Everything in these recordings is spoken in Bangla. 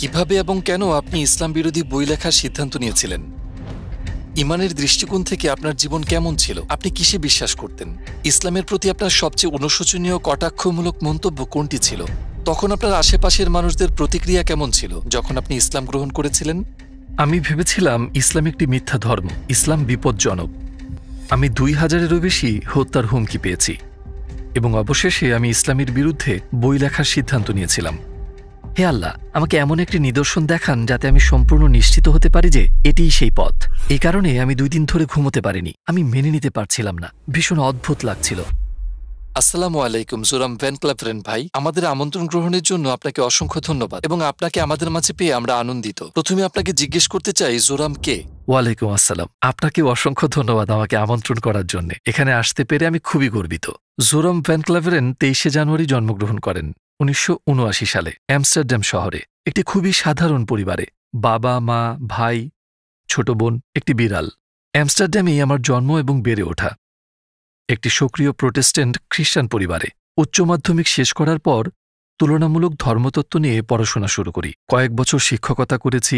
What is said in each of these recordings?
কিভাবে এবং কেন আপনি ইসলাম বিরোধী বই লেখার সিদ্ধান্ত নিয়েছিলেন? ইমানের দৃষ্টিকোণ থেকে আপনার জীবন কেমন ছিল? আপনি কিসে বিশ্বাস করতেন? ইসলামের প্রতি আপনার সবচেয়ে অনুশোচনীয় কটাক্ষমূলক মন্তব্য কোনটি ছিল? তখন আপনার আশেপাশের মানুষদের প্রতিক্রিয়া কেমন ছিল যখন আপনি ইসলাম গ্রহণ করেছিলেন? আমি ভেবেছিলাম ইসলাম একটি মিথ্যা ধর্ম, ইসলাম বিপজ্জনক। আমি ২,০০০-এরও বেশি হত্যার হুমকি পেয়েছি এবং অবশেষে আমি ইসলামের বিরুদ্ধে বই লেখার সিদ্ধান্ত নিয়েছিলাম। হে আল্লাহ, আমাকে এমন একটি নিদর্শন দেখান যাতে আমি সম্পূর্ণ নিশ্চিত হতে পারি যে এটিই সেই পথ। এই কারণে আমি ২ দিন ধরে ঘুমোতে পারিনি। আমি মেনে নিতে পারছিলাম না, ভীষণ অদ্ভুত লাগছিল। আসসালামু আলাইকুম জোরাম ভ্যান ক্লাভরেন ভাই, আমাদের আমন্ত্রণ গ্রহণের জন্য আপনাকে অসংখ্য ধন্যবাদ এবং আপনাকে আমাদের মাঝে পেয়ে আমরা আনন্দিত। প্রথমে আপনাকে জিজ্ঞেস করতে চাই, জোরাম কে? ওয়ালাইকুম আসসালাম। আপনাকে অসংখ্য ধন্যবাদ আমাকে আমন্ত্রণ করার জন্য। এখানে আসতে পেরে আমি খুবই গর্বিত। জোরাম ভ্যান ক্লাভরেন ২৩শে জানুয়ারি জন্মগ্রহণ করেন ১৯৭৯ সালে অ্যামস্টারডাম শহরে একটি খুবই সাধারণ পরিবারে। বাবা, মা, ভাই, ছোট বোন, একটি বিড়াল। অ্যামস্টারডামেই আমার জন্ম এবং বেড়ে ওঠা। একটি সক্রিয় প্রোটেস্ট্যান্ট খ্রিস্টান পরিবারে উচ্চ মাধ্যমিক শেষ করার পর তুলনামূলক ধর্মতত্ত্ব নিয়ে পড়াশোনা শুরু করি। কয়েক বছর শিক্ষকতা করেছি।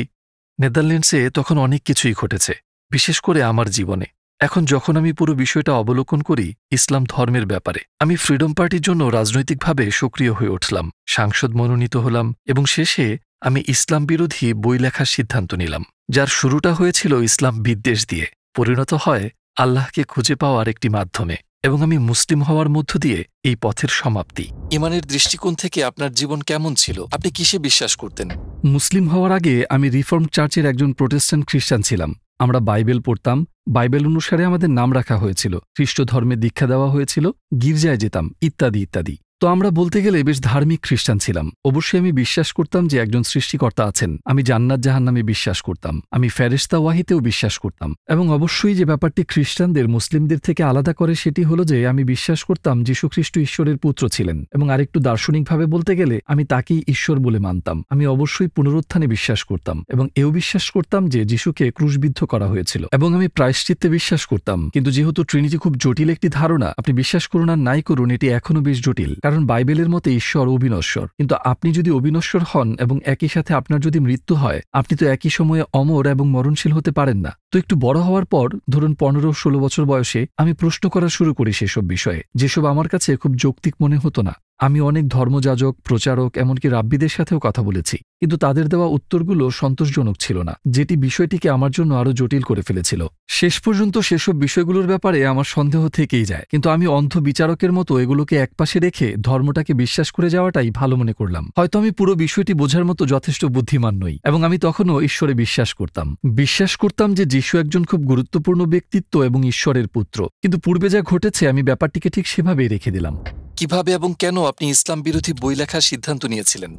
নেদারল্যান্ডসে তখন অনেক কিছুই ঘটেছে, বিশেষ করে আমার জীবনে। এখন যখন আমি পুরো বিষয়টা অবলোকন করি ইসলাম ধর্মের ব্যাপারে, আমি ফ্রিডম পার্টির জন্য রাজনৈতিকভাবে সক্রিয় হয়ে উঠলাম, সাংসদ মনোনীত হলাম এবং শেষে আমি ইসলাম বিরোধী বই লেখার সিদ্ধান্ত নিলাম, যার শুরুটা হয়েছিল ইসলাম বিদ্বেষ দিয়ে, পরিণত হয় আল্লাহকে খুঁজে পাওয়ার একটি মাধ্যমে এবং আমি মুসলিম হওয়ার মধ্য দিয়ে এই পথের সমাপ্তি। ইমানের দৃষ্টিকোণ থেকে আপনার জীবন কেমন ছিল? আপনি কিসে বিশ্বাস করতেন? মুসলিম হওয়ার আগে আমি রিফর্ম চার্চের একজন প্রোটেস্ট্যান্ট খ্রিস্টান ছিলাম। আমরা বাইবেল পড়তাম, বাইবেল অনুসারে আমাদের নাম রাখা হয়েছিল, খ্রিস্ট ধর্মে দীক্ষা দেওয়া হয়েছিল, গির্জায় যেতাম, ইত্যাদি ইত্যাদি। তো আমরা বলতে গেলে বেশ ধার্মিক খ্রিস্টান ছিলাম। অবশ্যই আমি বিশ্বাস করতাম যে একজন সৃষ্টিকর্তা আছেন। আমি জান্নাত জাহান্নামে বিশ্বাস করতাম। আমি ফেরেশতা ওয়াহিতেও বিশ্বাস করতাম। এবং অবশ্যই যে ব্যাপারটি খ্রিস্টানদের মুসলিমদের থেকে আলাদা করে সেটি হলো যে আমি বিশ্বাস করতাম যীশুখ্রিস্ট ঈশ্বরের পুত্র ছিলেন এবং আরেকটু দার্শনিকভাবে বলতে গেলে আমি তাকেই ঈশ্বর বলে মানতাম। আমি অবশ্যই পুনরুত্থানে বিশ্বাস করতাম এবং এও বিশ্বাস করতাম যে যীশুকে ক্রুশবিদ্ধ করা হয়েছিল এবং আমি প্রায়শ্চিত্তে বিশ্বাস করতাম। কিন্তু যেহেতু ট্রিনিটি খুব জটিল একটি ধারণা, আপনি বিশ্বাস করুন আর নাই করুন, এটি এখনও বেশ জটিল। কারণ বাইবেলের মতে ঈশ্বর অবিনশ্বর, কিন্তু আপনি যদি অবিনশ্বর হন এবং একই সাথে আপনার যদি মৃত্যু হয়, আপনি তো একই সময়ে অমর এবং মরণশীল হতে পারেন না। তো একটু বড় হওয়ার পর, ধরুন ১৫-১৬ বছর বয়সে, আমি প্রশ্ন করা শুরু করি সেসব বিষয়ে, যেসব আমার কাছে খুব যৌক্তিক মনে হতো না। আমি অনেক ধর্মযাজক, প্রচারক, এমনকি রাব্বিদের সাথেও কথা বলেছি, কিন্তু তাদের দেওয়া উত্তরগুলো সন্তোষজনক ছিল না, যেটি বিষয়টিকে আমার জন্য আরও জটিল করে ফেলেছিল। শেষ পর্যন্ত সেসব বিষয়গুলোর ব্যাপারে আমার সন্দেহ থেকেই যায়, কিন্তু আমি অন্ধ বিচারকের মতো এগুলোকে একপাশে রেখে ধর্মটাকে বিশ্বাস করে যাওয়াটাই ভালো মনে করলাম। হয়তো আমি পুরো বিষয়টি বোঝার মতো যথেষ্ট বুদ্ধিমান নই এবং আমি তখনও ঈশ্বরে বিশ্বাস করতাম যে যীশু একজন খুব গুরুত্বপূর্ণ ব্যক্তিত্ব এবং ঈশ্বরের পুত্র। কিন্তু পূর্বে যা ঘটেছে আমি ব্যাপারটিকে ঠিক সেভাবেই রেখে দিলাম। কিভাবে এবং কেন আপনি ইসলাম বিরোধী বই লেখার সিদ্ধান্ত নিয়েছিলেন?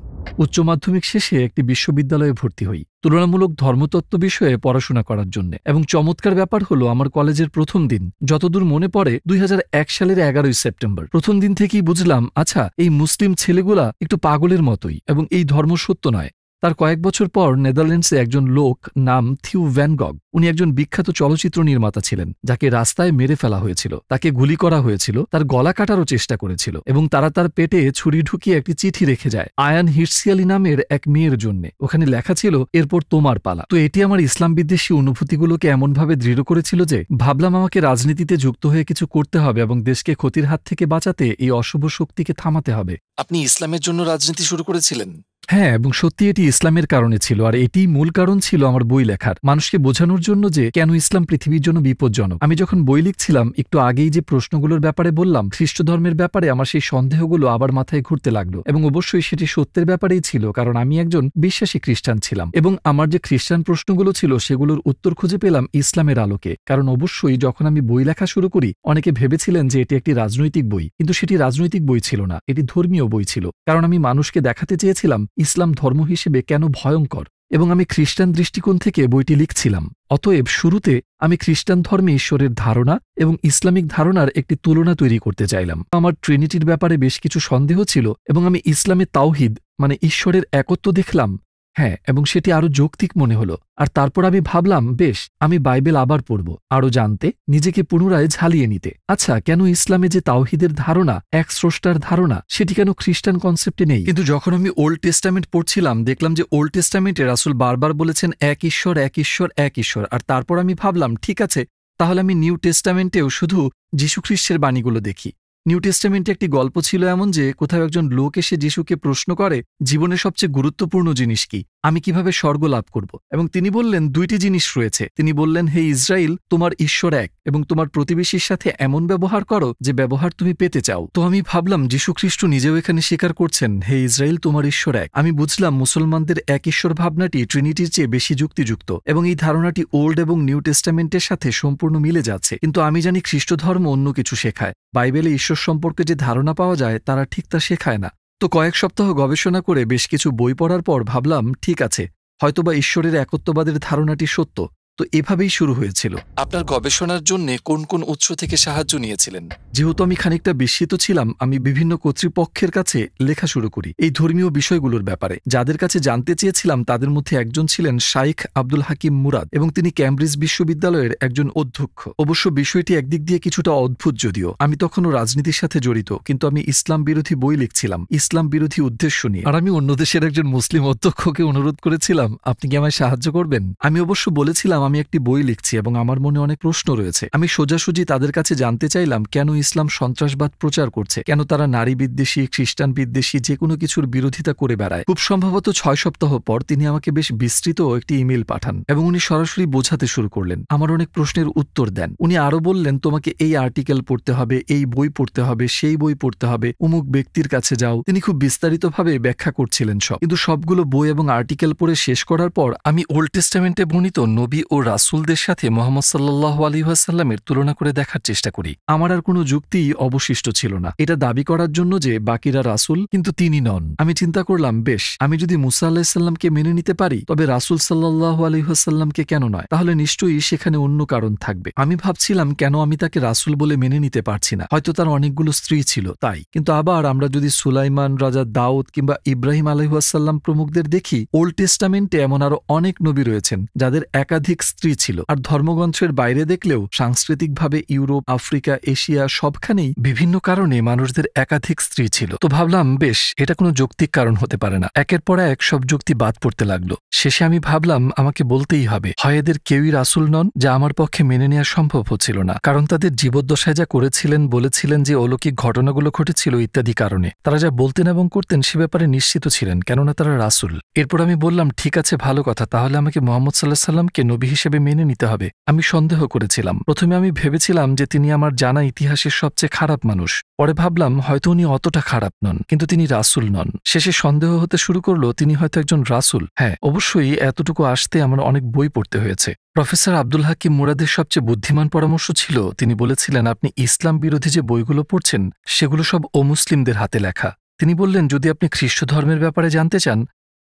উচ্চ মাধ্যমিক শেষে একটি বিশ্ববিদ্যালয়ে ভর্তি হই তুলনামূলক ধর্মতত্ত্ব বিষয়ে পড়াশোনা করার জন্য। এবং চমৎকার ব্যাপার হলো, আমার কলেজের প্রথম দিন, যতদূর মনে পড়ে ২০০১ সালের ১১ই সেপ্টেম্বর, প্রথম দিন থেকেই বুঝলাম, আচ্ছা, এই মুসলিম ছেলেগুলা একটু পাগলের মতোই এবং এই ধর্ম সত্য নয়। তার কয়েক বছর পর নেদারল্যান্ডসে একজন লোক নাম থিউ ভ্যান গগ, উনি একজন বিখ্যাত চলচ্চিত্র নির্মাতা ছিলেন, যাকে রাস্তায় মেরে ফেলা হয়েছিল, তাকে গুলি করা হয়েছিল, তার গলা কাটারও চেষ্টা করেছিল এবং তারা তার পেটে ছুরি ঢুকিয়ে একটি চিঠি রেখে যায় আয়ান হির্সিয়ালি নামের এক মেয়ের জন্য। ওখানে লেখা ছিল, এরপর তোমার পালা। তো এটি আমার ইসলাম বিদ্বেষী অনুভূতিগুলোকে এমনভাবে দৃঢ় করেছিল যে ভাবলাম আমাকে রাজনীতিতে যুক্ত হয়ে কিছু করতে হবে এবং দেশকে ক্ষতির হাত থেকে বাঁচাতে এই অশুভ শক্তিকে থামাতে হবে। আপনি ইসলামের জন্য রাজনীতি শুরু করেছিলেন? হ্যাঁ, এবং সত্যি এটি ইসলামের কারণে ছিল, আর এটিই মূল কারণ ছিল আমার বই লেখার, মানুষকে বোঝানোর জন্য যে কেন ইসলাম পৃথিবীর জন্য বিপজ্জনক। আমি যখন বই লিখছিলাম, একটু আগেই যে প্রশ্নগুলোর ব্যাপারে বললাম, খ্রিস্ট ধর্মের ব্যাপারে আমার সেই সন্দেহগুলো আবার মাথায় ঘুরতে লাগলো এবং অবশ্যই সেটি সত্যের ব্যাপারেই ছিল, কারণ আমি একজন বিশ্বাসী খ্রিস্টান ছিলাম এবং আমার যে খ্রিস্টান প্রশ্নগুলো ছিল সেগুলোর উত্তর খুঁজে পেলাম ইসলামের আলোকে। কারণ অবশ্যই যখন আমি বই লেখা শুরু করি, অনেকে ভেবেছিলেন যে এটি একটি রাজনৈতিক বই, কিন্তু সেটি রাজনৈতিক বই ছিল না, এটি ধর্মীয় বই ছিল। কারণ আমি মানুষকে দেখাতে চেয়েছিলাম ইসলাম ধর্ম হিসেবে কেন ভয়ঙ্কর, এবং আমি খ্রিস্টান দৃষ্টিকোণ থেকে বইটি লিখছিলাম। অতএব শুরুতে আমি খ্রিস্টান ধর্মে ঈশ্বরের ধারণা এবং ইসলামিক ধারণার একটি তুলনা তৈরি করতে চাইলাম। আমার ট্রিনিটির ব্যাপারে বেশ কিছু সন্দেহ ছিল এবং আমি ইসলামে তাওহিদ মানে ঈশ্বরের একত্ব দেখলাম হ্যাঁ, এবং সেটি আরো যৌক্তিক মনে হলো। আর তারপর আমি ভাবলাম, বেশ, আমি বাইবেল আবার পড়ব, আরো জানতে, নিজেকে পুনরায় ঝালিয়ে নিতে। আচ্ছা, কেন ইসলামে যে তাওহীদের ধারণা, এক স্রষ্টার ধারণা, সেটি কেন খ্রিস্টান কনসেপ্টে নেই? কিন্তু যখন আমি ওল্ড টেস্টামেন্ট পড়ছিলাম, দেখলাম যে ওল্ড টেস্টামেন্টে রাসূল বারবার বলেছেন এক ঈশ্বর, এক ঈশ্বর, এক ঈশ্বর। আর তারপর আমি ভাবলাম, ঠিক আছে, তাহলে আমি নিউ টেস্টামেন্টেও শুধু যীশুখ্রিস্টের বাণীগুলো দেখি। নিউ টেস্টামেন্টে একটি গল্প ছিল এমন যে কোথাও একজন লোক এসে যিশুকে প্রশ্ন করে, জীবনের সবচেয়ে গুরুত্বপূর্ণ জিনিস কি, আমি কিভাবে স্বর্গ লাভ করব? এবং তিনি বললেন, দুইটি জিনিস রয়েছে। তিনি বললেন, হে ইসরায়েল, তোমার ঈশ্বর এক, এবং তোমার প্রতিবেশীর সাথে এমন ব্যবহার করো যে ব্যবহার তুমি পেতে চাও। তো আমি ভাবলাম, যীশুখ্রিস্ট নিজেও এখানে স্বীকার করছেন, হে ইসরায়েল, তোমার ঈশ্বর এক। আমি বুঝলাম মুসলমানদের এক ঈশ্বর ভাবনাটি ট্রিনিটির চেয়ে বেশি যুক্তিযুক্ত, এবং এই ধারণাটি ওল্ড এবং নিউ টেস্টামেন্টের সাথে সম্পূর্ণ মিলে যাচ্ছে। কিন্তু আমি জানি খ্রিস্ট ধর্ম অন্য কিছু শেখায়। বাইবেলে ঈশ্বর সম্পর্কে যে ধারণা পাওয়া যায় তারা ঠিক তা শেখায় না। তো কয়েক সপ্তাহ গবেষণা করে বেশ কিছু বই পড়ার পর ভাবলাম, ঠিক আছে, হয়তোবা ঈশ্বরের একত্ববাদের ধারণাটি সত্য। তো এভাবেই শুরু হয়েছিল। আপনার গবেষণার জন্য কোন কোন উৎস থেকে সাহায্য নিয়েছিলেন? যেহেতু আমি খানিকটা বিস্মিত ছিলাম, আমি বিভিন্ন কর্তৃপক্ষের কাছে লেখা শুরু করি এই ধর্মীয় বিষয়গুলোর ব্যাপারে। যাদের কাছে জানতে চেয়েছিলাম তাদের মধ্যে একজন ছিলেন শাইখ আব্দুল হাকিম মুরাদ, এবং তিনি ক্যামব্রিজ বিশ্ববিদ্যালয়ের একজন অধ্যক্ষ। অবশ্য বিষয়টি একদিক দিয়ে কিছুটা অদ্ভুত, যদিও আমি তখনও রাজনীতির সাথে জড়িত, কিন্তু আমি ইসলাম বিরোধী বই লিখছিলাম, ইসলাম বিরোধী উদ্দেশ্য নিয়ে। আর আমি অন্য দেশের একজন মুসলিম অধ্যক্ষকে অনুরোধ করেছিলাম, আপনি কি আমায় সাহায্য করবেন? আমি অবশ্য বলেছিলাম আমি একটি বই লিখছি এবং আমার মনে অনেক প্রশ্ন রয়েছে। আমি সোজাসুজি তাদের কাছে জানতে চাইলাম কেন ইসলাম সন্ত্রাসবাদ প্রচার করছে, কেন তারা নারী বিদ্বেষী, খ্রিস্টান বিদ্বেষী, যে কোনো কিছুর বিরোধিতা করে বেড়ায়। খুব সম্ভবত 6 সপ্তাহ পর তিনি আমাকে বেশ বিস্তৃত একটি ইমেল পাঠান, এবং উনি সরাসরি বোঝাতে শুরু করলেন, আমার অনেক প্রশ্নের উত্তর দেন। উনি আরো বললেন, তোমাকে এই আর্টিকেল পড়তে হবে, এই বই পড়তে হবে, সেই বই পড়তে হবে, অমুক ব্যক্তির কাছে যাও। তিনি খুব বিস্তারিতভাবে ব্যাখ্যা করছিলেন সব। কিন্তু সবগুলো বই এবং আর্টিকেল পড়ে শেষ করার পর আমি ওল্ড টেস্টামেন্টে বর্ণিত নবী ও রাসূলদের সাথে মুহাম্মদ সাল্লাল্লাহু আলাইহি ওয়াসাল্লামের তুলনা করে দেখার চেষ্টা করি। আমার আর কোনো যুক্তিই অবশিষ্ট ছিল না এটা দাবি করার জন্য যে বাকিরা রাসূল, কিন্তু তিনি নন। আমি চিন্তা করলাম, বেশ, আমি যদি মুসা আলাইহিস সালামকে মেনে নিতে পারি, তবে রাসূল সাল্লাল্লাহু আলাইহি ওয়াসাল্লামকে কেন নয়? তাহলে নিশ্চয়ই সেখানে অন্য কারণ থাকবে। আমি ভাবছিলাম, কেন আমি তাকে রাসূল বলে মেনে নিতে পারছি না? হয়তো তার অনেকগুলো স্ত্রী ছিল, তাই। কিন্তু আবার আমরা যদি সুলাইমান, রাজা দাউদ কিংবা ইব্রাহিম আলাইহিস সালাম প্রমুখদের দেখি, ওল্ড টেস্টামেন্টে এমন আরো অনেক নবী রয়েছেন যাদের একাধিক স্ত্রী ছিল। আর ধর্মগ্রন্থের বাইরে দেখলেও সাংস্কৃতিকভাবে ইউরোপ, আফ্রিকা, এশিয়া সবখানেই বিভিন্ন কারণে মানুষদের একাধিক স্ত্রী ছিল। তো ভাবলাম, বেশ, এটা কোনো যৌক্তিক কারণ হতে পারে না। একের পর এক সব যুক্তি বাদ পড়তে লাগলো। শেষে আমি ভাবলাম, আমাকে বলতেই হবে, হয় এদের কেউই রাসূল নন, যা আমার পক্ষে মেনে নেওয়া সম্ভব হচ্ছিল না, কারণ তাদের জীবদ্দশায় যা করেছিলেন, বলেছিলেন যে অলৌকিক ঘটনাগুলো ঘটেছিল ইত্যাদি কারণে তারা যা বলতেন এবং করতেন সে ব্যাপারে নিশ্চিত ছিলেন, কেননা তারা রাসূল। এরপর আমি বললাম, ঠিক আছে, ভালো কথা, তাহলে আমাকে মুহাম্মদ সাল্লাল্লাহু আলাইহি ওয়াসাল্লামকে নবী হিসেবে মেনে নিতে হবে। আমি সন্দেহ করেছিলাম। প্রথমে আমি ভেবেছিলাম যে তিনি আমার জানা ইতিহাসের সবচেয়ে খারাপ মানুষ। পরে ভাবলাম, হয়তো উনি অতটা খারাপ নন, কিন্তু তিনি রাসূল নন। শেষে সন্দেহ হতে শুরু করলো তিনি হয়তো একজন রাসূল। হ্যাঁ, অবশ্যই এতটুকু আসতে আমার অনেক বই পড়তে হয়েছে। প্রফেসর আব্দুল হাকিম মুরাদের সবচেয়ে বুদ্ধিমান পরামর্শ ছিল, তিনি বলেছিলেন, আপনি ইসলাম বিরোধী যে বইগুলো পড়ছেন সেগুলো সব অমুসলিমদের হাতে লেখা। তিনি বললেন, যদি আপনি খ্রিস্ট ধর্মের ব্যাপারে জানতে চান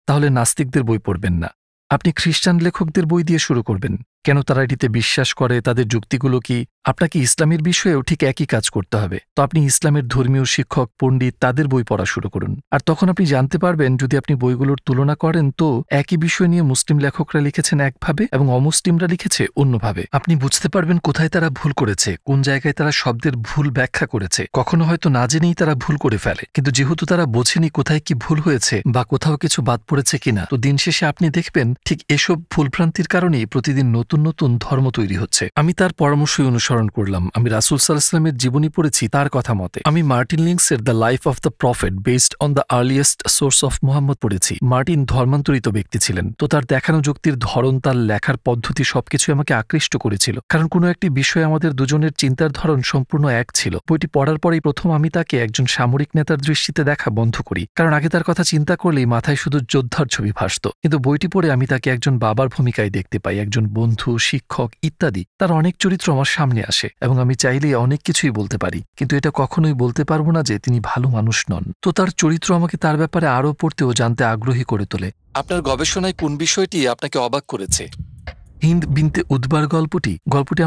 তাহলে নাস্তিকদের বই পড়বেন না, আপনি খ্রিস্টান লেখকদের বই দিয়ে শুরু করবেন। কেন তারা এটিতে বিশ্বাস করে, তাদের যুক্তিগুলো কি? আপনাকে ইসলামের বিষয়েও ঠিক একই কাজ করতে হবে। তো আপনি ইসলামের ধর্মীয় শিক্ষক, পণ্ডিত, তাদের বই পড়া শুরু করুন। আর তখন আপনি জানতে পারবেন, যদি আপনি বইগুলোর তুলনা করেন, তো একই বিষয় নিয়ে মুসলিম লেখকরা লিখেছেন একভাবে এবং অমুসলিমরা লিখেছে অন্যভাবে। আপনি বুঝতে পারবেন কোথায় তারা ভুল করেছে, কোন জায়গায় তারা শব্দের ভুল ব্যাখ্যা করেছে। কখনো হয়তো না জেনেই তারা ভুল করে ফেলে, কিন্তু যেহেতু তারা বোঝেনি কোথায় কি ভুল হয়েছে বা কোথাও কিছু বাদ পড়েছে কিনা, তো দিন শেষে আপনি দেখবেন ঠিক এসব ভুলভ্রান্তির কারণেই প্রতিদিন নতুন নতুন ধর্ম তৈরি হচ্ছে। আমি তার পরামর্শই অনুসরণ করলাম। আমি রাসূল সাল্লাল্লাহু আলাইহি ওয়াসাল্লামের জীবনী পড়েছি তার কথা মতে। আমি মার্টিন লিংসের the life of the prophet based on the earliest source of Muhammad পড়েছি। মার্টিন ধর্মান্তরিত ব্যক্তি ছিলেন, তো তার দেখানো যুক্তির ধরন, তার লেখার পদ্ধতি সবকিছু আমাকে আকৃষ্ট করেছিল, কারণ কোনো একটি বিষয়ে আমাদের দুজনের চিন্তার ধরন সম্পূর্ণ এক ছিল। বইটি পড়ার পরেই প্রথম আমি তাকে একজন সামরিক নেতার দৃষ্টিতে দেখা বন্ধ করি, কারণ আগে তার কথা চিন্তা করলেই মাথায় শুধু যোদ্ধার ছবি ভাসত। কিন্তু বইটি পড়ে আমি তাকে একজন বাবার ভূমিকায় দেখতে পাই, একজন বন্ধু, শিক্ষক ইত্যাদি। তার অনেক চরিত্র আমার সামনে আসে এবং আমি চাইলেই অনেক কিছুই বলতে পারি, কিন্তু এটা কখনোই বলতে পারবো না যে তিনি ভালো মানুষ নন। তো তার চরিত্র আমাকে তার ব্যাপারে আরও পড়তে ও জানতে আগ্রহী করে তোলে। আপনার গবেষণায় কোন বিষয়টি আপনাকে অবাক করেছে? হিন্দ বিনতে উদ্বার গল্পটি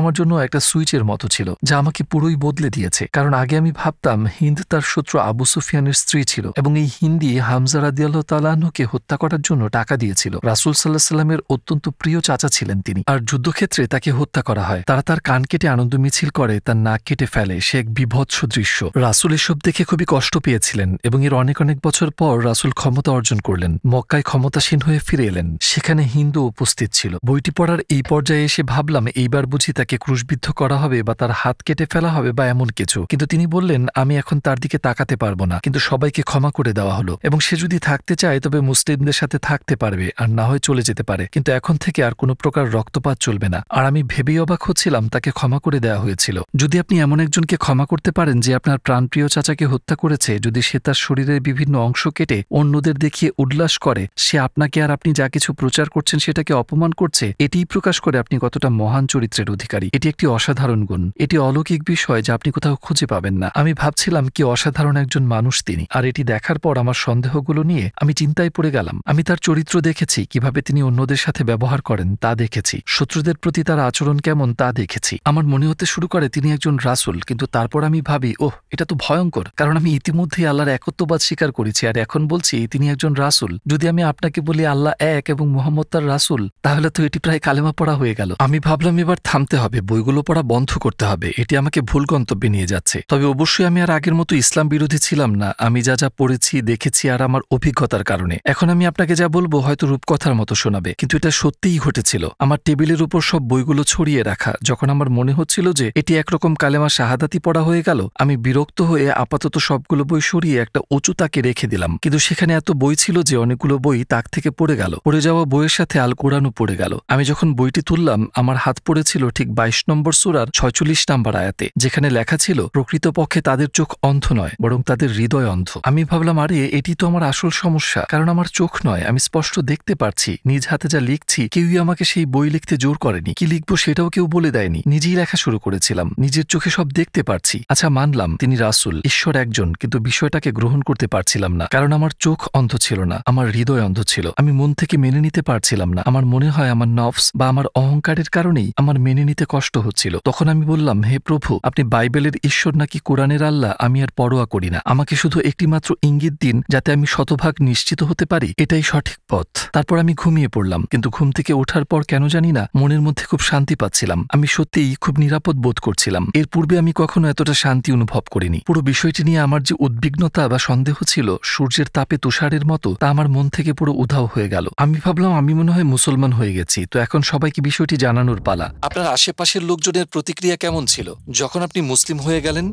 আমার জন্য একটা সুইচের মতো ছিল, যা আমাকে পুরোই বদলে দিয়েছে। কারণ আগে আমি ভাবতাম হিন্দ তার শত্রু আবু সুফিয়ানের স্ত্রী ছিল এবং এই হিন্দি হামজা রাদিয়াল্লাহু তাআলা আনহুকে হত্যা করার জন্য টাকা দিয়েছিল। রাসূল সাল্লাল্লাহু আলাইহি সাল্লামের অত্যন্ত প্রিয় চাচা ছিলেন তিনি, আর যুদ্ধক্ষেত্রে তাকে হত্যা করা হয়। তারা তার কান কেটে আনন্দ মিছিল করে, তার নাক কেটে ফেলে। সে এক বিভৎস দৃশ্য। রাসূল এসব দেখে খুবই কষ্ট পেয়েছিলেন এবং এর অনেক অনেক বছর পর রাসূল ক্ষমতা অর্জন করলেন, মক্কায় ক্ষমতাসীন হয়ে ফিরে এলেন। সেখানে হিন্দু উপস্থিত ছিল। বইটি পড়ার এই পর্যায়ে এসে ভাবলাম এইবার বুঝি তাকে ক্রুশবিদ্ধ করা হবে বা তার হাত কেটে ফেলা হবে বা এমন কিছু, কিন্তু তিনি বললেন আমি এখন তার দিকে তাকাতে পারবো না, কিন্তু সবাইকে ক্ষমা করে দেওয়া হলো এবং সে যদি থাকতে চায় তবে মুসলিমদের সাথে থাকতে পারবে, আর না হয় চলে যেতে পারে, কিন্তু এখন থেকে আর কোনো প্রকার রক্তপাত চলবে না। আর আমি ভেবেই অবাক হচ্ছিলাম তাকে ক্ষমা করে দেওয়া হয়েছিল। যদি আপনি এমন একজনকে ক্ষমা করতে পারেন যে আপনার প্রাণপ্রিয় চাচাকে হত্যা করেছে, যদি সে তার শরীরের বিভিন্ন অংশ কেটে অন্যদের দেখিয়ে উল্লাস করে, সে আপনাকে আর আপনি যা কিছু প্রচার করছেন সেটাকে অপমান করছে, এটিই প্রকাশ করে আপনি কতটা মহান চরিত্রের অধিকারী। এটি একটি অসাধারণ গুণ, এটি অলৌকিক বিষয় যা আপনি কোথাও খুঁজে পাবেন না। আমি ভাবছিলাম কি অসাধারণ একজন মানুষ তিনি, আর এটি দেখার পর আমার সন্দেহগুলো নিয়ে আমি চিন্তায় পড়ে গেলাম। আমি তার চরিত্র দেখেছি, কিভাবে তিনি অন্যদের সাথে ব্যবহার করেন তা দেখেছি, শত্রুদের প্রতি তার আচরণ কেমন তা দেখেছি। আমার মনে হতে শুরু করে তিনি একজন রাসূল, কিন্তু তারপর আমি ভাবি ওহ এটা তো ভয়ঙ্কর, কারণ আমি ইতিমধ্যেই আল্লাহর একত্ববাদ স্বীকার করেছি আর এখন বলছি তিনি একজন রাসূল। যদি আমি আপনাকে বলি আল্লাহ এক এবং মুহাম্মদ তার রাসূল, তাহলে তো এটি প্রায় কালেমা পড়া হয়ে গেল। আমি ভাবলাম এবার থামতে হবে, বইগুলো পড়া বন্ধ করতে হবে, এটি আমাকে ভুল গন্তব্যে নিয়ে যাচ্ছে। তবে অবশ্যই আমি আর আগের মতো ইসলাম বিরোধী ছিলাম না। আমি যা যা পড়েছি দেখেছি আর আমার অভিজ্ঞতার কারণে এখন আমি আপনাকে যা বলবো হয়তো রূপকথার মতো শোনাবে, কিন্তু এটা সত্যিই ঘটেছিল। আমার টেবিলের উপর সব বইগুলো ছড়িয়ে রাখা। যখন আমার মনে হচ্ছিল যে এটি একরকম কালেমা শাহাদাতি পড়া হয়ে গেল, আমি বিরক্ত হয়ে আপাতত সবগুলো বই সরিয়ে একটা উঁচু তাকে রেখে দিলাম। কিন্তু সেখানে এত বই ছিল যে অনেকগুলো বই তাক থেকে পড়ে গেল। পড়ে যাওয়া বইয়ের সাথে আল কোরআনও পড়ে গেল। আমি যখন বইটি তুললাম আমার হাত পড়েছিল ঠিক 22 নম্বর সূরার 46 নম্বর আয়াতে, যেখানে লেখা ছিল প্রকৃতপক্ষে তাদের চোখ অন্ধ নয় বরং তাদের হৃদয় অন্ধ। আমি ভাবলাম আরে এটি তো আমার আসল সমস্যা, কারণ আমার চোখ নয়, আমি স্পষ্ট দেখতে পারছি। নিজ হাতে যা লিখছি কেউই আমাকে সেই বই লিখতে জোর করেনি, কি লিখবো সেটাও কেউ বলে দেয়নি, নিজেই লেখা শুরু করেছিলাম, নিজের চোখে সব দেখতে পারছি। আচ্ছা মানলাম তিনি রাসূল, ঈশ্বর একজন, কিন্তু বিষয়টাকে গ্রহণ করতে পারছিলাম না, কারণ আমার চোখ অন্ধ ছিল না, আমার হৃদয় অন্ধ ছিল। আমি মন থেকে মেনে নিতে পারছিলাম না। আমার মনে হয় আমার নফস বা আমার অহংকারের কারণেই আমার মেনে নিতে কষ্ট হচ্ছিল। তখন আমি বললাম হে প্রভু, আপনি বাইবেলের ঈশ্বর নাকি কোরআনের আল্লাহ আমি আর পরোয়া করি না, আমাকে শুধু একটি মাত্র ইঙ্গিত দিন যাতে আমি শতভাগ নিশ্চিত হতে পারি এটাই সঠিক পথ। তারপর আমি ঘুমিয়ে পড়লাম, কিন্তু ঘুম থেকে ওঠার পর কেন জানি না মনের মধ্যে খুব শান্তি পাচ্ছিলাম। আমি সত্যিই খুব নিরাপদ বোধ করছিলাম। এর পূর্বে আমি কখনো এতটা শান্তি অনুভব করিনি। পুরো বিষয়টি নিয়ে আমার যে উদ্বিগ্নতা বা সন্দেহ ছিল সূর্যের তাপে তুষারের মতো, তা আমার মন থেকে পুরো উধাও হয়ে গেল। আমি ভাবলাম আমি মনে হয় মুসলমান হয়ে গেছি, তো এখন সবাইকে বিষয়টি জানানোর পালা। আপনার আশেপাশের লোকজনের প্রতিক্রিয়া কেমন ছিল যখন আপনি মুসলিম হয়ে গেলেন?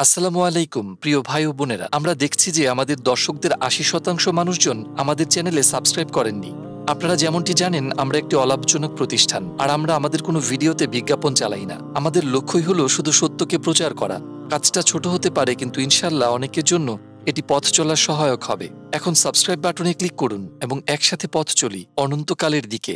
আসসালামু আলাইকুম প্রিয় ভাই ও বোনেরা, আমরা দেখছি যে আমাদের দর্শকদের 80% মানুষজন আমাদের চ্যানেলে সাবস্ক্রাইব করেননি। আপনারা যেমনটি জানেন আমরা একটি অলাভজনক প্রতিষ্ঠান, আর আমরা আমাদের কোনো ভিডিওতে বিজ্ঞাপন চালাই না। আমাদের লক্ষ্যই হলো শুধু সত্যকে প্রচার করা। কাজটা ছোট হতে পারে, কিন্তু ইনশাল্লাহ অনেকের জন্য এটি পথ চলার সহায়ক হবে। এখন সাবস্ক্রাইব বাটনে ক্লিক করুন এবং একসাথে পথ চলি অনন্তকালের দিকে।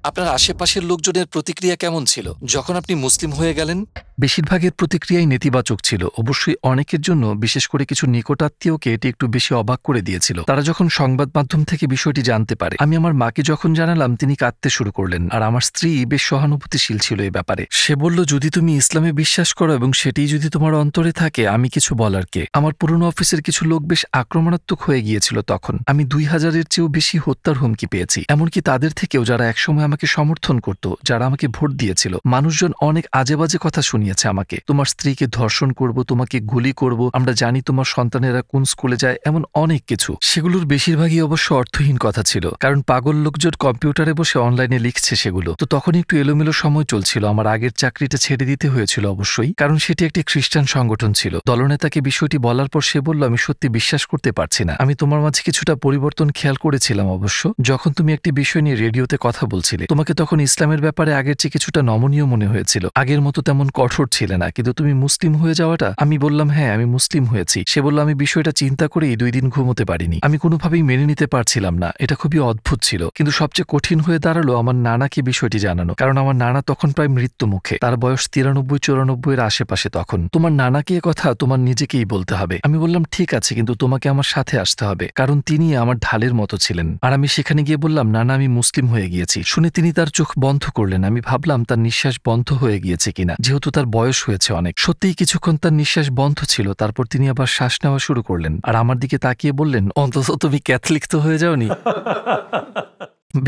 আপনার আশেপাশের লোকজনের প্রতিক্রিয়া কেমন ছিল যখন আপনি মুসলিম হয়ে গেলেন? বেশিরভাগের প্রতিক্রিয়াই নেতিবাচক ছিল। অবশ্যই অনেকের জন্য, বিশেষ করে কিছু নিকটাত্মীয়কে এটি একটু বেশি অবাক করে দিয়েছিল। তারা যখন সংবাদ মাধ্যম থেকে বিষয়টি জানতে পারে, আমি আমার মাকে যখন জানালাম তিনি কাঁদতে শুরু করলেন, আর আমার স্ত্রী বেশ সহানুভূতিশীল ছিল এই ব্যাপারে। সে বলল যদি তুমি ইসলামে বিশ্বাস করো এবং সেটিই যদি তোমার অন্তরে থাকে আমি কিছু বলার কে। আমার পুরনো অফিসের কিছু লোক বেশ আক্রমণাত্মক হয়ে গিয়েছিল তখন। আমি 2000-এর চেয়েও বেশি হত্যার হুমকি পেয়েছি, এমনকি তাদের থেকেও যারা একসময় আমাকে সমর্থন করত, যারা আমাকে ভোট দিয়েছিল। মানুষজন অনেক আজে বাজে কথা শুনিয়েছে আমাকে, তোমার স্ত্রীকে ধর্ষণ করব, তোমাকে গুলি করব, আমরা জানি তোমার সন্তানেরা কোন স্কুলে যায়, এমন অনেক কিছু। সেগুলোর বেশিরভাগই অবশ্য অর্থহীন কথা ছিল, কারণ পাগল লোকজন কম্পিউটারে বসে অনলাইনে লিখছে সেগুলো। তো তখন একটু এলোমেলো সময় চলছিল। আমার আগের চাকরিটা ছেড়ে দিতে হয়েছিল অবশ্যই, কারণ সেটি একটি খ্রিস্টান সংগঠন ছিল। দলনেতাকে বিষয়টি বলার পর সে বলল আমি সত্যি বিশ্বাস করতে পারছি না। আমি তোমার মাঝে কিছুটা পরিবর্তন খেয়াল করেছিলাম অবশ্য, যখন তুমি একটি বিষয় নিয়ে রেডিওতে কথা বলছিলে। তোমাকে তখন ইসলামের ব্যাপারে আগের চেয়ে কিছুটা নমনীয় মনে হয়েছিল, আগের মতো তেমন কঠোর ছিলে না, কিন্তু তুমি মুসলিম হয়ে যাওয়াটা। আমি বললাম হ্যাঁ আমি মুসলিম হয়েছি। সে বলল আমি বিষয়টা চিন্তা করেই 2 দিন ঘুমোতে পারিনি। আমি কোনোভাবেই মেনে নিতে পারছিলাম না, এটা খুবই অদ্ভুত ছিল। কিন্তু সবচেয়ে কঠিন হয়ে দাঁড়ালো আমার নানাকে বিষয়টি জানানো, কারণ আমার নানা তখন প্রায় মৃত্যু মুখে। তার বয়স 93-94-এর আশেপাশে তখন। তোমার নানাকে এ কথা তোমার নিজেকেই বলতে হবে। আমি বললাম ঠিক আছে, কিন্তু তোমাকে আমার সাথে আসতে হবে, কারণ তিনি আমার ঢালের মতো ছিলেন। আর আমি সেখানে গিয়ে বললাম নানা আমি মুসলিম হয়ে গিয়েছি। শুনে শুনে তিনি তার চোখ বন্ধ করলেন। আমি ভাবলাম তার নিঃশ্বাস বন্ধ হয়ে গিয়েছে কিনা, যেহেতু তার বয়স হয়েছে অনেক। সত্যিই কিছুক্ষণ তার নিঃশ্বাস বন্ধ ছিল, তারপর তিনি আবার শ্বাস নেওয়া শুরু করলেন আর আমার দিকে তাকিয়ে বললেন, অন্তত তুমি ক্যাথলিক তো হয়ে যাওনি।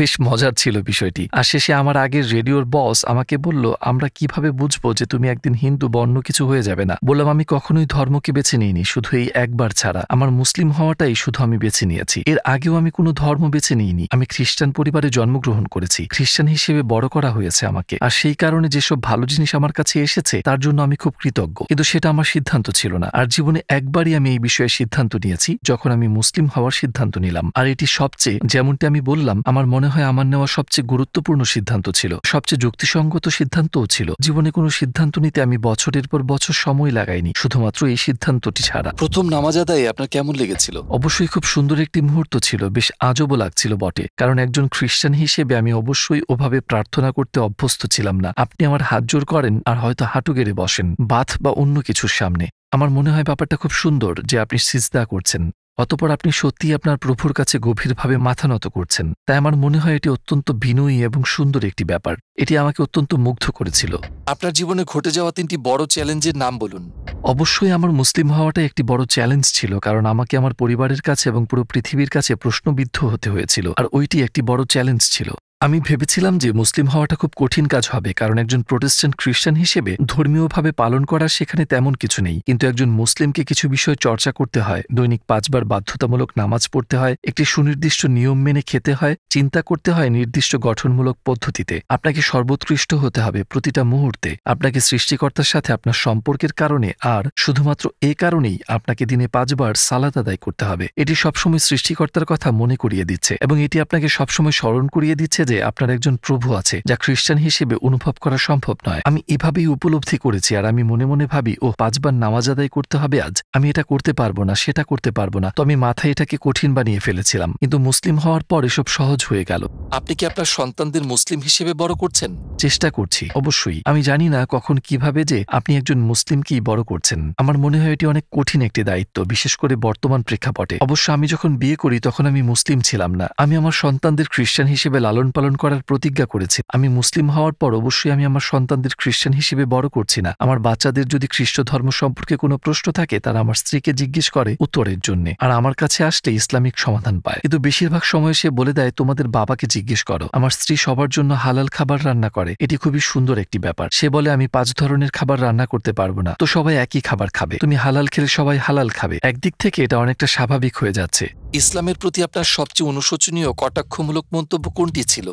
বেশ মজার ছিল বিষয়টি। আর শেষে আমার আগের রেডিওর বস আমাকে বলল, আমরা কিভাবে বুঝবো যে তুমি একদিন হিন্দু বা অন্য কিছু হয়ে যাবে না? বললাম, আমি কখনোই ধর্মকে বেছে নিইনি, শুধু এই একবার ছাড়া। আমার মুসলিম হওয়াটাই শুধু আমি বেছে নিয়েছি। এর আগেও আমি কোনো ধর্ম বেছে নিইনি। আমি খ্রিস্টান পরিবারে জন্মগ্রহণ করেছি, খ্রিস্টান হিসেবে বড় করা হয়েছে আমাকে, আর সেই কারণে যেসব ভালো জিনিস আমার কাছে এসেছে তার জন্য আমি খুব কৃতজ্ঞ। কিন্তু সেটা আমার সিদ্ধান্ত ছিল না। আর জীবনে একবারই আমি এই বিষয়ে সিদ্ধান্ত নিয়েছি, যখন আমি মুসলিম হওয়ার সিদ্ধান্ত নিলাম। আর এটি সবচেয়ে, যেমনটি আমি বললাম, আমার মনে হয় আমার নেওয়া সবচেয়ে গুরুত্বপূর্ণ সিদ্ধান্ত ছিল, সবচেয়ে যুক্তিসঙ্গত সিদ্ধান্তও ছিল। জীবনে কোনো সিদ্ধান্ত নিতে আমি বছরের পর বছর সময় লাগাইনি, শুধুমাত্র এই সিদ্ধান্তটি ছাড়া। প্রথম নামাজ আদায়ে আপনার কেমন লেগেছিল? অবশ্যই খুব সুন্দর একটি মুহূর্ত ছিল, বেশ আজবও লাগছিল বটে, কারণ একজন খ্রিস্টান হিসেবে আমি অবশ্যই ওভাবে প্রার্থনা করতে অভ্যস্ত ছিলাম না। আপনি আমার হাত জোর করেন আর হয়তো হাঁটু গেড়ে বসেন বাথ বা অন্য কিছুর সামনে। আমার মনে হয় ব্যাপারটা খুব সুন্দর যে আপনি সিজদা করছেন, অতঃপর আপনি সত্যিই আপনার প্রভুর কাছে গভীরভাবে মাথা নত করছেন। তাই আমার মনে হয় এটি অত্যন্ত বিনয়ী এবং সুন্দর একটি ব্যাপার। এটি আমাকে অত্যন্ত মুগ্ধ করেছিল। আপনার জীবনে ঘটে যাওয়া 3টি বড় চ্যালেঞ্জের নাম বলুন। অবশ্যই আমার মুসলিম হওয়াটা একটি বড় চ্যালেঞ্জ ছিল, কারণ আমাকে আমার পরিবারের কাছে এবং পুরো পৃথিবীর কাছে প্রশ্নবিদ্ধ হতে হয়েছিল, আর ওইটি একটি বড় চ্যালেঞ্জ ছিল। আমি ভেবেছিলাম যে মুসলিম হওয়াটা খুব কঠিন কাজ হবে, কারণ একজন প্রোটেস্ট্যান্ট খ্রিস্টান হিসেবে ধর্মীয়ভাবে পালন করার সেখানে তেমন কিছু নেই। কিন্তু একজন মুসলিমকে কিছু বিষয় চর্চা করতে হয়, দৈনিক 5 বার বাধ্যতামূলক নামাজ পড়তে হয়, একটি সুনির্দিষ্ট নিয়ম মেনে খেতে হয়, চিন্তা করতে হয় নির্দিষ্ট গঠনমূলক পদ্ধতিতে। আপনাকে সর্বোৎকৃষ্ট হতে হবে প্রতিটা মুহূর্তে, আপনাকে সৃষ্টিকর্তার সাথে আপনার সম্পর্কের কারণে, আর শুধুমাত্র এ কারণেই আপনাকে দিনে 5 বার সালাত আদায় করতে হবে। এটি সবসময় সৃষ্টিকর্তার কথা মনে করিয়ে দিচ্ছে, এবং এটি আপনাকে সবসময় স্মরণ করিয়ে দিচ্ছে যে আপনার একজন প্রভু আছে, যা খ্রিস্টান হিসেবে অনুভব করা সম্ভব নয়। আমি এভাবেই উপলব্ধি করেছি, আর আমি মনে মনে ভাবি, 5 বার নামাজ আদায় করতে হবে আজ, আমি এটা করতে পারবো না, সেটা করতে পারবো না। তো আমি মাথায় এটাকে কঠিন বানিয়ে ফেলেছিলাম, কিন্তু মুসলিম হওয়ার পর এসব সহজ হয়ে গেল। আপনি কি আপনার সন্তানদের মুসলিম হিসেবে বড় করছেন? চেষ্টা করছি অবশ্যই। আমি জানি না কখন কিভাবে যে আপনি একজন মুসলিমকেই বড় করছেন। আমার মনে হয় এটি অনেক কঠিন একটি দায়িত্ব, বিশেষ করে বর্তমান প্রেক্ষাপটে। অবশ্য আমি যখন বিয়ে করি তখন আমি মুসলিম ছিলাম না। আমি আমার সন্তানদের খ্রিস্টান হিসেবে লালন পালন করার প্রতিজ্ঞা করেছি। আমি মুসলিম হওয়ার পর অবশ্যই আমি আমার সন্তানদের খ্রিস্টান হিসেবে বড় করছি না। আমার বাচ্চাদের যদি খ্রিস্ট ধর্ম সম্পর্কে কোনো প্রশ্ন থাকে, তারা আমার স্ত্রীকে জিজ্ঞেস করে উত্তরের জন্য, আর আমার কাছে আসলে ইসলামিক সমাধান পায়। কিন্তু বেশিরভাগ সময় সে বলে দেয়, তোমাদের বাবাকে জিজ্ঞেস করো। আমার স্ত্রী সবার জন্য হালাল খাবার রান্না করে, এটি খুবই সুন্দর একটি ব্যাপার। সে বলে, আমি 5 ধরনের খাবার রান্না করতে পারবো না, তো সবাই একই খাবার খাবে, তুমি হালাল খেলে সবাই হালাল খাবে। একদিক থেকে এটা অনেকটা স্বাভাবিক হয়ে যাচ্ছে। ইসলামের প্রতি আপনার সবচেয়ে অনুশোচনীয় কটাক্ষমূলক মন্তব্য কোনটি ছিল?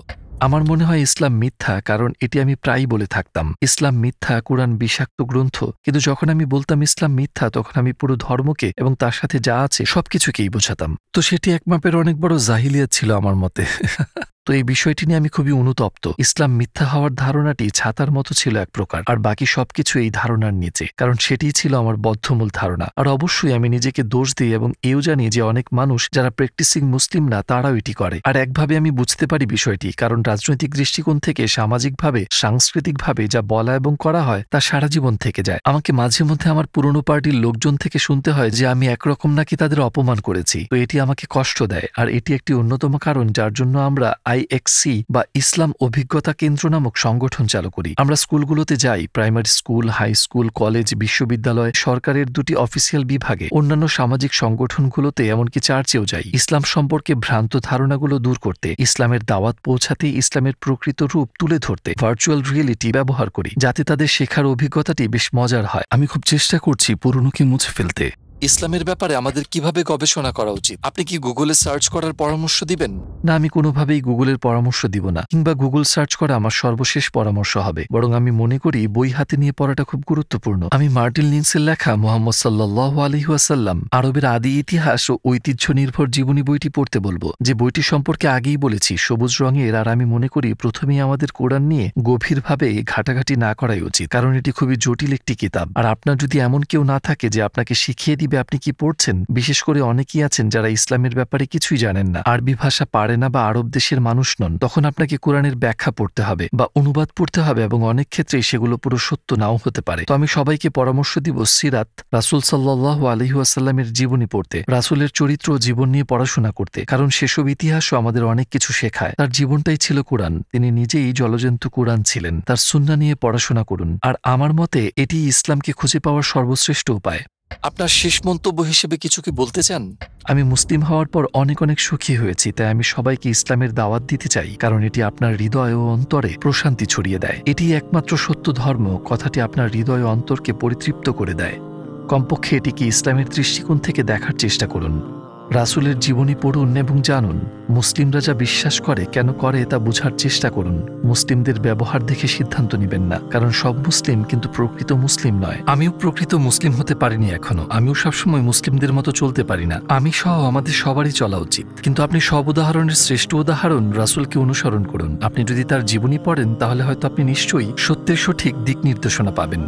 আমার মনে হয় ইসলাম মিথ্যা, কারণ এটি আমি প্রায়ই বলে থাকতাম, ইসলাম মিথ্যা, কোরআন বিষাক্ত গ্রন্থ। কিন্তু যখন আমি বলতাম ইসলাম মিথ্যা, তখন আমি পুরো ধর্মকে এবং তার সাথে যা আছে সবকিছুকেই বোঝাতাম। তো সেটি এক মাপের অনেক বড় জাহিলিয়াত ছিল আমার মতে। তো এই বিষয়টি নিয়ে আমি খুবই অনুতপ্ত। ইসলাম মিথ্যা হওয়ার ধারণাটি ছাতার মতো ছিল এক প্রকার, আর বাকি সবকিছু এই ধারণার নিচে, কারণ সেটিই ছিল আমার বদ্ধমূল ধারণা। আর অবশ্যই আমি নিজেকে দোষ দিই এবং এও জানি যে অনেক মানুষ যারা প্র্যাকটিসিং মুসলিম না, তারাও এটি করে। আর একভাবে আমি বুঝতে পারি বিষয়টি, কারণ রাজনৈতিক দৃষ্টিকোণ থেকে, সামাজিকভাবে, সাংস্কৃতিকভাবে যা বলা এবং করা হয় তা সারা জীবন থেকে যায়। আমাকে মাঝে মধ্যে আমার পুরনো পার্টির লোকজন থেকে শুনতে হয় যে আমি একরকম নাকি তাদের অপমান করেছি। তো এটি আমাকে কষ্ট দেয়, আর এটি একটি অন্যতম কারণ যার জন্য আমরা IXC বা ইসলাম অভিজ্ঞতা কেন্দ্র নামক সংগঠন চালু করি। আমরা স্কুলগুলোতে যাই, primary school, high school, college, বিশ্ববিদ্যালয়, সরকারের 2টি অফিসিয়াল বিভাগে, অন্যান্য সামাজিক সংগঠনগুলোতে, এমনকি চার্চেও যাই, ইসলাম সম্পর্কে ভ্রান্ত ধারণাগুলো দূর করতে, ইসলামের দাওয়াত পৌঁছাতে, ইসলামের প্রকৃত রূপ তুলে ধরতে ভার্চুয়াল রিয়েলিটি ব্যবহার করি, যাতে তাদের শেখার অভিজ্ঞতাটি বেশ মজার হয়। আমি খুব চেষ্টা করছি পুরনোকে মুছে ফেলতে। ইসলামের ব্যাপারে আমাদের কিভাবে গবেষণা করা উচিত? আপনি কি গুগলে সার্চ করার পরামর্শ দিবেন? না, আমি কোনোভাবেই গুগলের পরামর্শ দিব না, কিংবা গুগল সার্চ করা আমার সর্বশেষ পরামর্শ হবে। বরং আমি মনে করি বই হাতে নিয়ে পড়াটা খুব গুরুত্বপূর্ণ। আমি মার্টিন লিন্সের লেখা মুহাম্মদ সাল্লাল্লাহু আলাইহি ওয়াসাল্লাম, আরবের আদি ইতিহাস ও ঐতিহ্য নির্ভর জীবনী বইটি পড়তে বলবো, যে বইটি সম্পর্কে আগেই বলেছি সবুজ রঙের। আর আমি মনে করি প্রথমেই আমাদের কোরআন নিয়ে গভীরভাবে ঘাটাঘাটি না করাই উচিত, কারণ এটি খুবই জটিল একটি কিতাব। আর আপনার যদি এমন কেউ না থাকে যে আপনাকে শিখিয়ে দিবে ইউটিউবে আপনি কি পড়ছেন? বিশেষ করে অনেকেই আছেন যারা ইসলামের ব্যাপারে কিছুই জানেন না, আরবি ভাষা পারে না বা আরব দেশের মানুষ নন। তখন আপনাকে কোরআনের ব্যাখ্যা পড়তে হবে বা অনুবাদ পড়তে হবে, এবং অনেক ক্ষেত্রেই সেগুলো পুরো সত্য নাও হতে পারে। তো আমি সবাইকে পরামর্শ দিব সিরাত, রাসূল সাল্লাল্লাহু আলাইহি ওয়াসাল্লামের জীবনী পড়তে, রাসূলের চরিত্র ও জীবন নিয়ে পড়াশোনা করতে, কারণ সেসব ইতিহাসও আমাদের অনেক কিছু শেখায়। তার জীবনটাই ছিল কোরআন, তিনি নিজেই জলজন্তু কোরআন ছিলেন। তার সুন্নাহ নিয়ে পড়াশোনা করুন, আর আমার মতে এটি ইসলামকে খুঁজে পাওয়ার সর্বশ্রেষ্ঠ উপায়। আপনার শেষ মন্তব্য হিসেবে কিছু কি বলতে চান? আমি মুসলিম হওয়ার পর অনেক অনেক সুখী হয়েছি, তাই আমি সবাইকে ইসলামের দাওয়াত দিতে চাই, কারণ এটি আপনার হৃদয় ও অন্তরে প্রশান্তি ছড়িয়ে দেয়। এটি একমাত্র সত্য ধর্ম, কথাটি আপনার হৃদয় ও অন্তরকে পরিতৃপ্ত করে দেয়। কমপক্ষে এটিকে ইসলামের দৃষ্টিকোণ থেকে দেখার চেষ্টা করুন। রাসূলের জীবনী পড়ুন এবং জানুন। মুসলিমরা যা বিশ্বাস করে, কেন করে, তা বোঝার চেষ্টা করুন। মুসলিমদের ব্যবহার দেখে সিদ্ধান্ত নেবেন না, কারণ সব মুসলিম কিন্তু প্রকৃত মুসলিম নয়। আমিও প্রকৃত মুসলিম হতে পারিনি এখনো, আমিও সবসময় মুসলিমদের মতো চলতে পারি না। আমি সহ আমাদের সবারই চলা উচিত, কিন্তু আপনি সব উদাহরণের শ্রেষ্ঠ উদাহরণ রাসূলকে অনুসরণ করুন। আপনি যদি তার জীবনী পড়েন, তাহলে হয়তো আপনি নিশ্চয়ই সত্যের সঠিক দিক নির্দেশনা পাবেন।